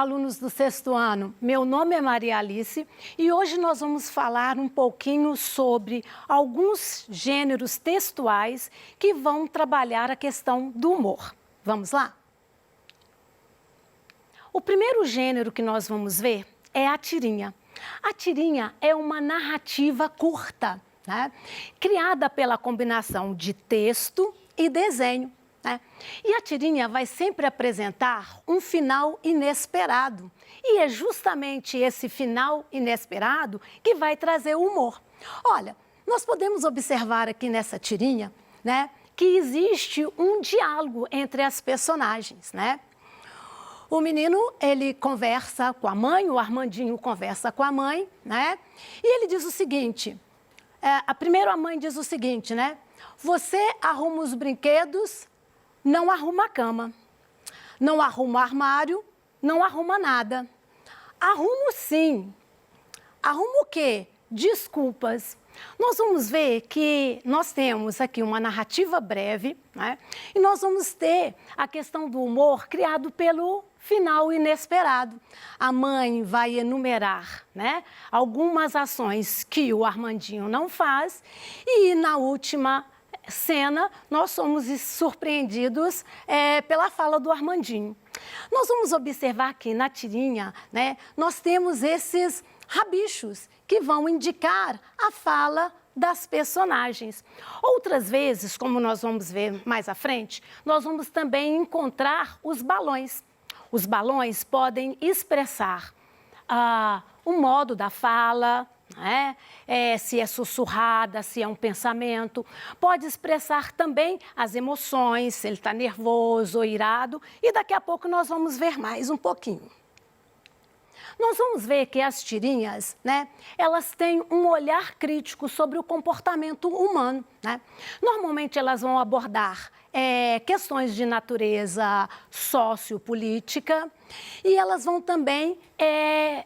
alunos do sexto ano. Meu nome é Maria Alice e hoje nós vamos falar um pouquinho sobre alguns gêneros textuais que vão trabalhar a questão do humor. Vamos lá? O primeiro gênero que nós vamos ver é a tirinha. A tirinha é uma narrativa curta, né? Criada pela combinação de texto e desenho. E a tirinha vai sempre apresentar um final inesperado. E é justamente esse final inesperado que vai trazer o humor. Olha, nós podemos observar aqui nessa tirinha, né, que existe um diálogo entre as personagens, né? O menino, ele conversa com a mãe, o Armandinho conversa com a mãe, né? E ele diz o seguinte, primeiro a mãe diz o seguinte, né? Você arruma os brinquedos, não arruma a cama, não arruma o armário, não arruma nada. Arrumo sim. Arrumo o quê? Desculpas. Nós vamos ver que nós temos aqui uma narrativa breve, né? E nós vamos ter a questão do humor criado pelo final inesperado. A mãe vai enumerar, né, algumas ações que o Armandinho não faz e na última cena, nós somos surpreendidos pela fala do Armandinho. Nós vamos observar que na tirinha, né, nós temos esses rabichos que vão indicar a fala das personagens. Outras vezes, como nós vamos ver mais à frente, nós vamos também encontrar os balões. Os balões podem expressar o modo da fala, se é sussurrada, se é um pensamento, pode expressar também as emoções, se ele está nervoso ou irado, e daqui a pouco nós vamos ver mais um pouquinho. Nós vamos ver que as tirinhas, né, elas têm um olhar crítico sobre o comportamento humano, né? Normalmente elas vão abordar questões de natureza sociopolítica e elas vão também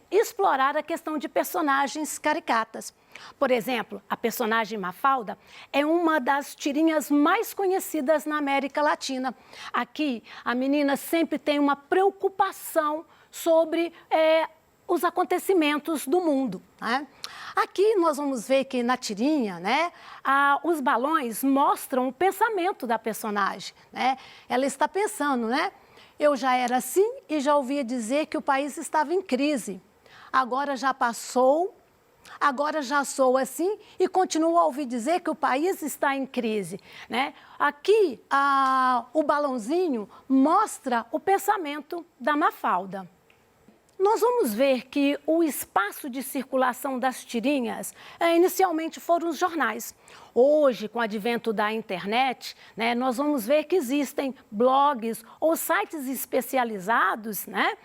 explorar a questão de personagens caricatas. Por exemplo, a personagem Mafalda é uma das tirinhas mais conhecidas na América Latina. Aqui, a menina sempre tem uma preocupação sobre os acontecimentos do mundo, né? Aqui nós vamos ver que na tirinha, né, os balões mostram o pensamento da personagem, né? Ela está pensando, né? Eu já era assim e já ouvia dizer que o país estava em crise. Agora já passou, agora já sou assim e continuo a ouvir dizer que o país está em crise, né? Aqui o balãozinho mostra o pensamento da Mafalda. Nós vamos ver que o espaço de circulação das tirinhas inicialmente foram os jornais. Hoje, com o advento da internet, né, nós vamos ver que existem blogs ou sites especializados, né,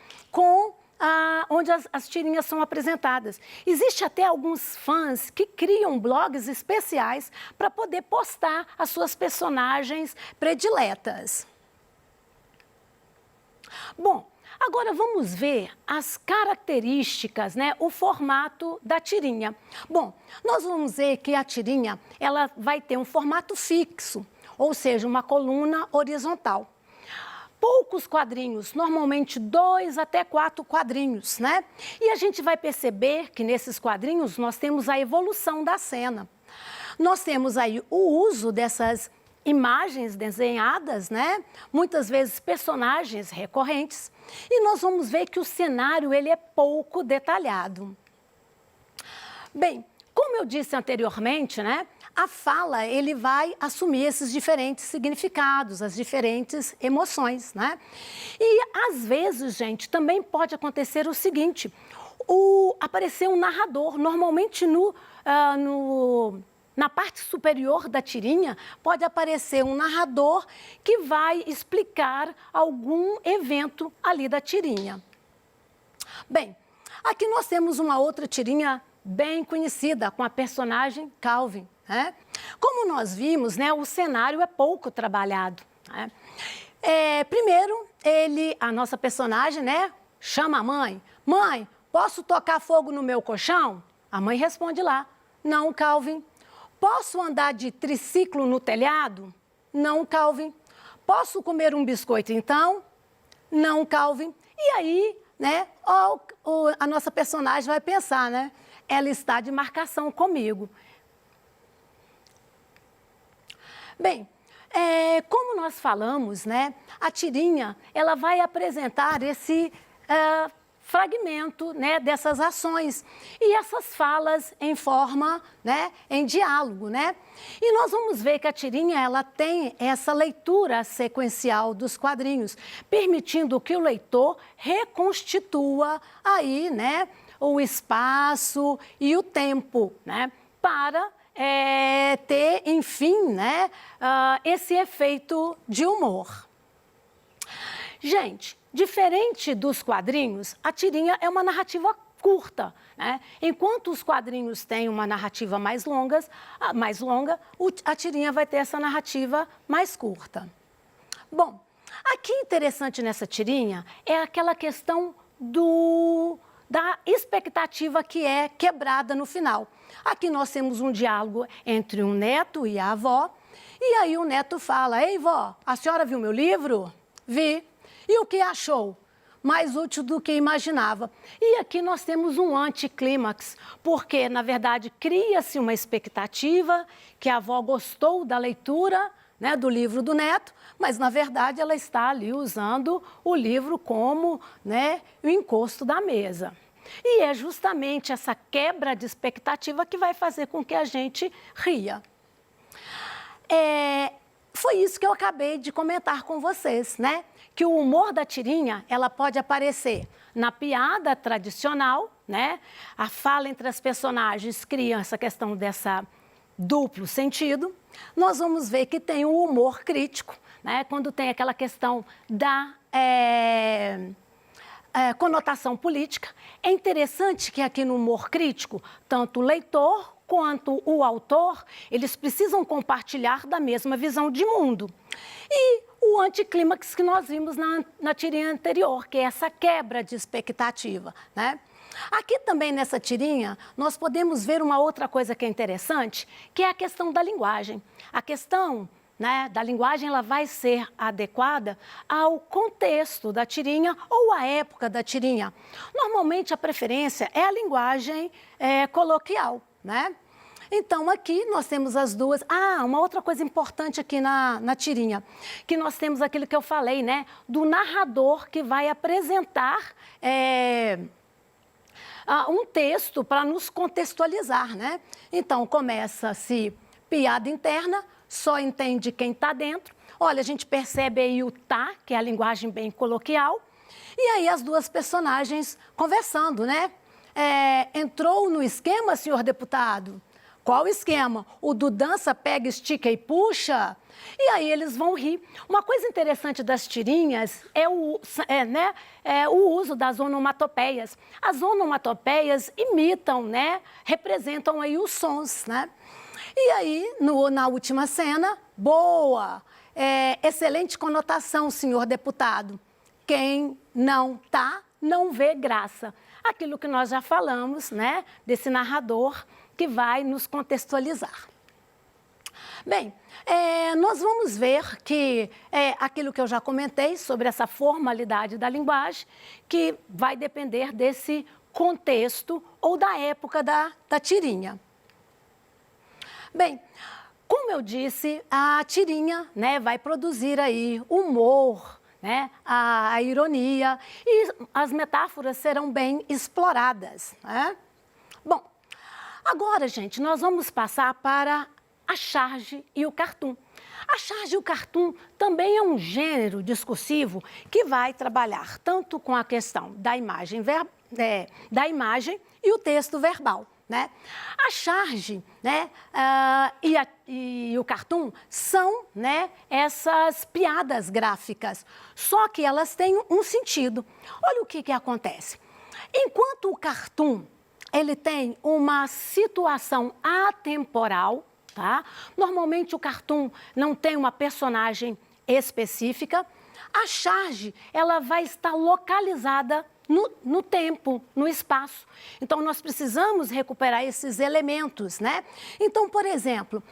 onde as tirinhas são apresentadas. Existe até alguns fãs que criam blogs especiais para poder postar as suas personagens prediletas. Bom, agora vamos ver as características, né, o formato da tirinha. Bom, nós vamos ver que a tirinha ela vai ter um formato fixo, ou seja, uma coluna horizontal. Poucos quadrinhos, normalmente 2 até 4 quadrinhos, né? E a gente vai perceber que nesses quadrinhos nós temos a evolução da cena. Nós temos aí o uso dessas imagens desenhadas, né? Muitas vezes personagens recorrentes. E nós vamos ver que o cenário ele é pouco detalhado. Bem, como eu disse anteriormente, né? A fala ele vai assumir esses diferentes significados, as diferentes emoções, né? E às vezes, gente, também pode acontecer o seguinte: aparecer um narrador, normalmente na parte superior da tirinha, pode aparecer um narrador que vai explicar algum evento ali da tirinha. Bem, aqui nós temos uma outra tirinha bem conhecida, com a personagem Calvin, né? Como nós vimos, né, o cenário é pouco trabalhado, né? Primeiro, a nossa personagem, né, chama a mãe. Mãe, posso tocar fogo no meu colchão? A mãe responde lá, não, Calvin. Posso andar de triciclo no telhado? Não, Calvin. Posso comer um biscoito então? Não, Calvin. E aí né? Ou a nossa personagem vai pensar, né? Ela está de marcação comigo. Bem, como nós falamos, né? A tirinha, ela vai apresentar esse fragmento, né, dessas ações e essas falas em forma, né, em diálogo, né? E nós vamos ver que a tirinha, ela tem essa leitura sequencial dos quadrinhos, permitindo que o leitor reconstitua aí, né, o espaço e o tempo, né, para ter, enfim, né, esse efeito de humor. Gente, diferente dos quadrinhos, a tirinha é uma narrativa curta, né? Enquanto os quadrinhos têm uma narrativa mais longa, a tirinha vai ter essa narrativa mais curta. Bom, aqui interessante nessa tirinha é aquela questão da expectativa que é quebrada no final. Aqui nós temos um diálogo entre um neto e a avó, e aí o neto fala: "Ei, vó, a senhora viu meu livro?" "Vi." "E o que achou?" "Mais útil do que imaginava." E aqui nós temos um anticlímax, porque, na verdade, cria-se uma expectativa que a avó gostou da leitura, né, do livro do neto, mas, na verdade, ela está ali usando o livro como, né, o encosto da mesa. E é justamente essa quebra de expectativa que vai fazer com que a gente ria. Foi isso que eu acabei de comentar com vocês, né? Que o humor da tirinha, ela pode aparecer na piada tradicional, né? A fala entre as personagens cria essa questão dessa duplo sentido. Nós vamos ver que tem o humor crítico, né? Quando tem aquela questão da conotação política. É interessante que aqui no humor crítico, tanto o leitor quanto o autor, eles precisam compartilhar da mesma visão de mundo. E o anticlímax que nós vimos na tirinha anterior, que é essa quebra de expectativa, né? Aqui também nessa tirinha, nós podemos ver uma outra coisa que é interessante, que é a questão da linguagem. A questão, né, da linguagem, ela vai ser adequada ao contexto da tirinha ou à época da tirinha. Normalmente, a preferência é a linguagem coloquial, né? Então, aqui nós temos as duas. Uma outra coisa importante aqui na tirinha, que nós temos aquilo que eu falei, né? Do narrador que vai apresentar um texto para nos contextualizar, né? Então, começa-se piada interna, só entende quem está dentro. Olha, a gente percebe aí o tá, que é a linguagem bem coloquial. E aí as duas personagens conversando, né? Entrou no esquema, senhor deputado? Qual esquema? O do dança, pega, estica e puxa? E aí eles vão rir. Uma coisa interessante das tirinhas é o uso das onomatopeias. As onomatopeias imitam, né? Representam aí os sons, né? E aí, na última cena, boa, excelente conotação, senhor deputado. Quem não tá, não vê graça. Aquilo que nós já falamos, né? Desse narrador que vai nos contextualizar. Bem, nós vamos ver que aquilo que eu já comentei sobre essa formalidade da linguagem, que vai depender desse contexto ou da época da tirinha. Bem, como eu disse, a tirinha, né, vai produzir aí humor, né, a ironia, e as metáforas serão bem exploradas, né? Bom, agora, gente, nós vamos passar para a charge e o cartoon. A charge e o cartoon também é um gênero discursivo que vai trabalhar tanto com a questão da imagem e o texto verbal, né? A charge, né, e o cartoon são, né, essas piadas gráficas, só que elas têm um sentido. Olha o que acontece. Enquanto o cartoon ele tem uma situação atemporal, tá? Normalmente o cartoon não tem uma personagem específica. A charge, ela vai estar localizada no tempo, no espaço. Então, nós precisamos recuperar esses elementos, né? Então, por exemplo,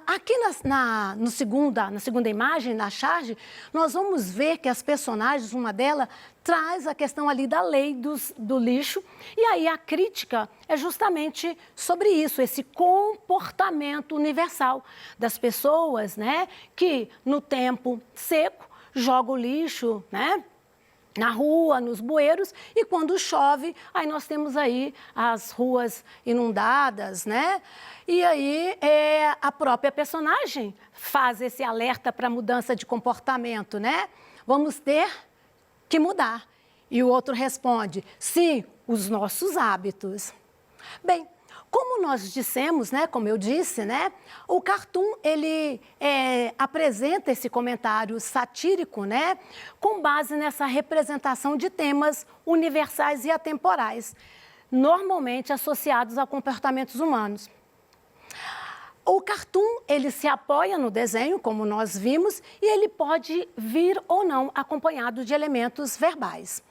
aqui na segunda imagem, na charge, nós vamos ver que as personagens, uma delas, traz a questão ali da lei do lixo, e aí a crítica é justamente sobre isso, esse comportamento universal das pessoas, né? Que no tempo seco jogam o lixo, né? Na rua, nos bueiros, e quando chove, aí nós temos aí as ruas inundadas, né? E aí a própria personagem faz esse alerta para mudança de comportamento, né? Vamos ter que mudar. E o outro responde, sim, os nossos hábitos. Bem, como nós dissemos, né, como eu disse, né, o cartoon, ele apresenta esse comentário satírico, né, com base nessa representação de temas universais e atemporais, normalmente associados a comportamentos humanos. O cartoon, ele se apoia no desenho, como nós vimos, e ele pode vir ou não acompanhado de elementos verbais.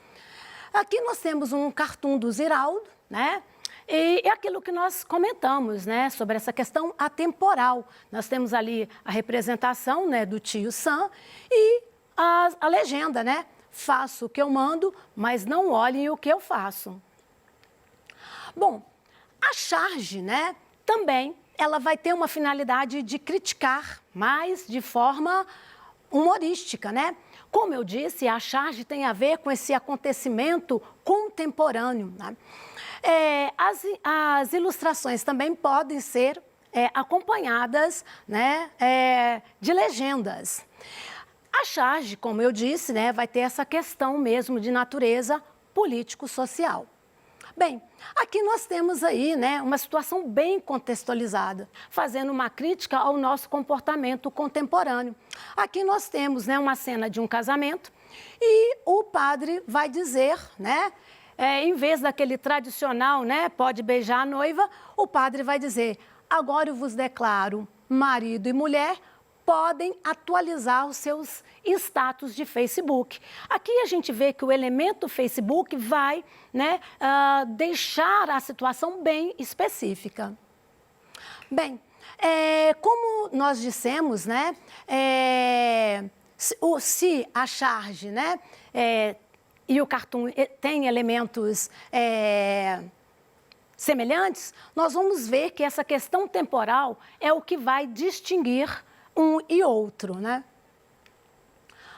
Aqui nós temos um cartoon do Ziraldo, né? E é aquilo que nós comentamos, né, sobre essa questão atemporal. Nós temos ali a representação, né, do tio Sam e a legenda, né? Faço o que eu mando, mas não olhem o que eu faço. Bom, a charge, né, também ela vai ter uma finalidade de criticar, mas de forma humorística, né? Como eu disse, a charge tem a ver com esse acontecimento contemporâneo, né? As ilustrações também podem ser acompanhadas, né, de legendas. A charge, como eu disse, né, vai ter essa questão mesmo de natureza político-social. Bem, aqui nós temos aí, né, uma situação bem contextualizada, fazendo uma crítica ao nosso comportamento contemporâneo. Aqui nós temos, né, uma cena de um casamento e o padre vai dizer, né, em vez daquele tradicional, né, pode beijar a noiva, o padre vai dizer, agora eu vos declaro, marido e mulher podem atualizar os seus status de Facebook. Aqui a gente vê que o elemento Facebook vai, né, deixar a situação bem específica. Bem, como nós dissemos, né, se a charge, né, e o cartoon tem elementos semelhantes, nós vamos ver que essa questão temporal é o que vai distinguir um e outro, né?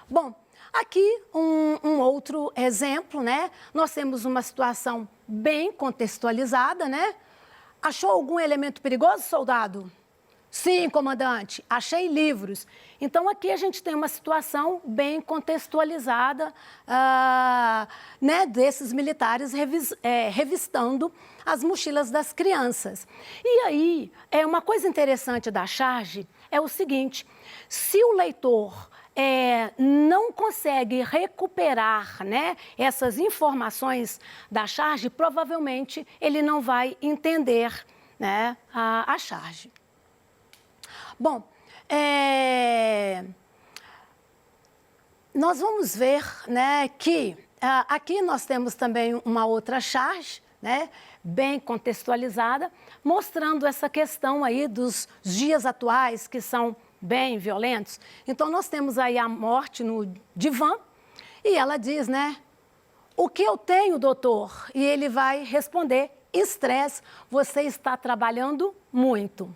Bom, aqui um outro exemplo, né? Nós temos uma situação bem contextualizada, né? Achou algum elemento perigoso, soldado? Sim, comandante, achei livros. Então, aqui a gente tem uma situação bem contextualizada, né, desses militares revistando as mochilas das crianças. E aí, uma coisa interessante da charge é o seguinte, se o leitor não consegue recuperar, né, essas informações da charge, provavelmente ele não vai entender, né, a charge. Bom, nós vamos ver, né, que aqui nós temos também uma outra charge, né, bem contextualizada, mostrando essa questão aí dos dias atuais que são bem violentos. Então, nós temos aí a morte no divã e ela diz, né, o que eu tenho, doutor? E ele vai responder, estresse, você está trabalhando muito.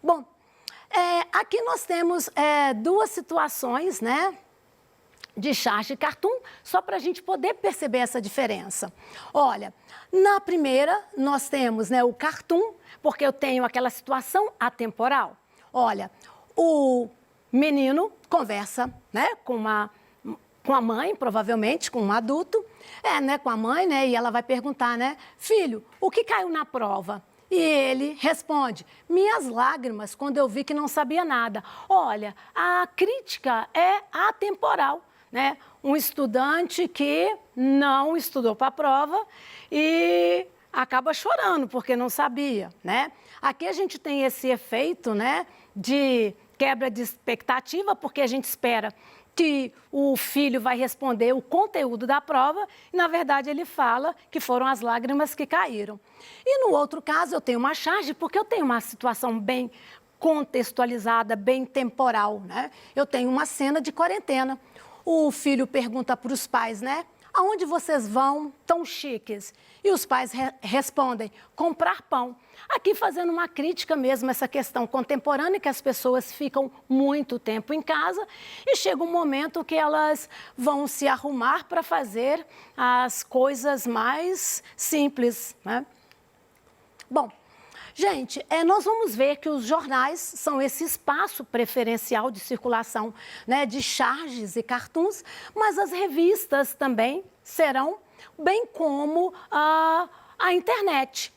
Bom, aqui nós temos duas situações, né, de charge e cartoon, só para a gente poder perceber essa diferença. Olha, na primeira nós temos, né, o cartoon, porque eu tenho aquela situação atemporal. Olha, o menino conversa, né, com a mãe, provavelmente, com um adulto, né, com a mãe, né, e ela vai perguntar, né, filho, o que caiu na prova? E ele responde, minhas lágrimas quando eu vi que não sabia nada. Olha, a crítica é atemporal, né? Um estudante que não estudou para a prova e acaba chorando porque não sabia, né? Aqui a gente tem esse efeito, né, de quebra de expectativa, porque a gente espera que o filho vai responder o conteúdo da prova e, na verdade, ele fala que foram as lágrimas que caíram. E no outro caso, eu tenho uma charge porque eu tenho uma situação bem contextualizada, bem temporal, né? Eu tenho uma cena de quarentena. O filho pergunta para os pais, né? Aonde vocês vão tão chiques? E os pais respondem, comprar pão. Aqui fazendo uma crítica mesmo, essa questão contemporânea, que as pessoas ficam muito tempo em casa e chega um momento que elas vão se arrumar para fazer as coisas mais simples, né? Bom, gente, nós vamos ver que os jornais são esse espaço preferencial de circulação, né, de charges e cartoons, mas as revistas também serão, bem como a internet.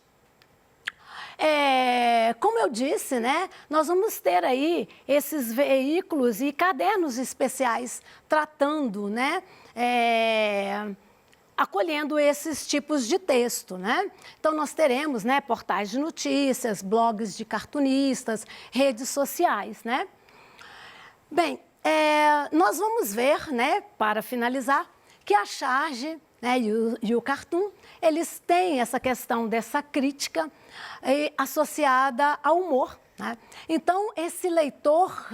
Como eu disse, né, nós vamos ter aí esses veículos e cadernos especiais tratando, né, acolhendo esses tipos de texto, né? Então, nós teremos, né, portais de notícias, blogs de cartunistas, redes sociais, né? Bem, nós vamos ver, né, para finalizar, que a charge, né, e o cartoon, eles têm essa questão dessa crítica associada ao humor, né? Então, esse leitor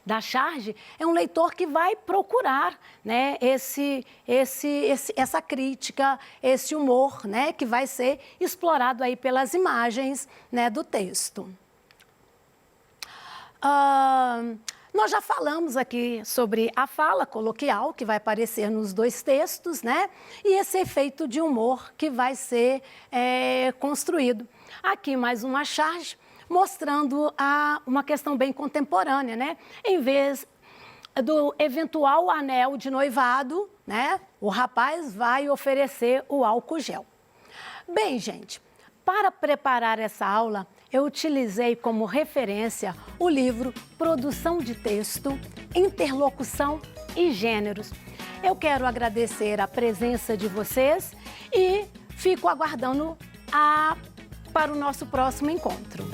da charge é um leitor que vai procurar, né, essa crítica, esse humor, né, que vai ser explorado aí pelas imagens, né, do texto. Nós já falamos aqui sobre a fala coloquial, que vai aparecer nos dois textos, né? E esse efeito de humor que vai ser construído. Aqui mais uma charge mostrando uma questão bem contemporânea, né? Em vez do eventual anel de noivado, né? O rapaz vai oferecer o álcool gel. Bem, gente, para preparar essa aula, eu utilizei como referência o livro Produção de Texto, Interlocução e Gêneros. Eu quero agradecer a presença de vocês e fico aguardando para o nosso próximo encontro.